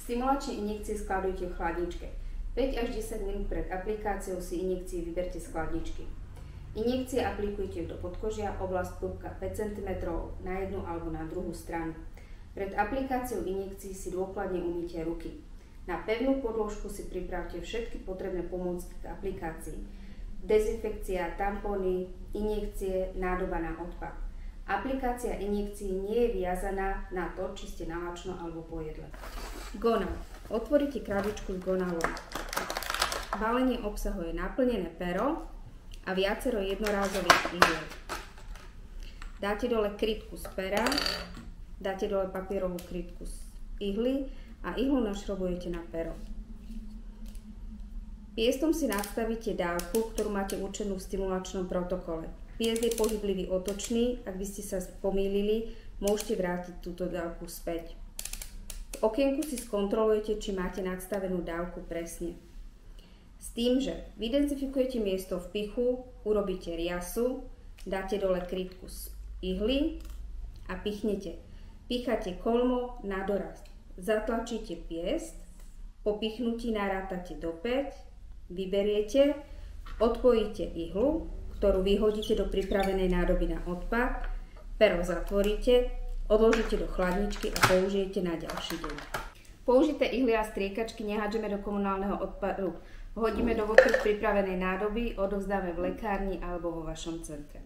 Stimulačné injekcie skladujte v chladničke. 5 až 10 minút pred aplikáciou si injekcie vyberte z chladničky. Injekcie aplikujte do podkožia, oblasť pupka 5 cm na jednu alebo na druhú stranu. Pred aplikáciou injekcií si dôkladne umýte ruky. Na pevnú podložku si pripravte všetky potrebné pomôcky k aplikácii. Dezinfekcia, tampóny, injekcie, nádoba na odpad. Aplikácia injekcií nie je viazaná na to, či ste na lačno alebo po jedle. Gonal. Otvoríte krabičku s gonalom. Balenie obsahuje naplnené pero a viacero jednorázových ihiel. Dáte dole krytku z pera, dáte dole papierovú krytku z ihly a ihlu našrobujete na pero. Piestom si nastavíte dávku, ktorú máte určenú v stimulačnom protokole. Piest je pohyblivý otočný, ak by ste sa pomýlili, môžete vrátiť túto dávku späť. V okienku si skontrolujete, či máte nastavenú dávku presne. S tým, že vydenzifikujete miesto v pichu, urobíte riasu, dáte dole krytku z ihly a pichnete. Picháte kolmo na doraz. Zatlačíte piest, po pichnutí narátate do 5, vyberiete, odpojíte ihlu, ktorú vyhodíte do pripravenej nádoby na odpad, pero zatvoríte, odložíte do chladničky a použijete na ďalší deň. Použité ihly a striekačky nehádžeme do komunálneho odpadu. Hodíme do vopred pripravenej nádoby, odovzdáme v lekárni alebo vo vašom centre.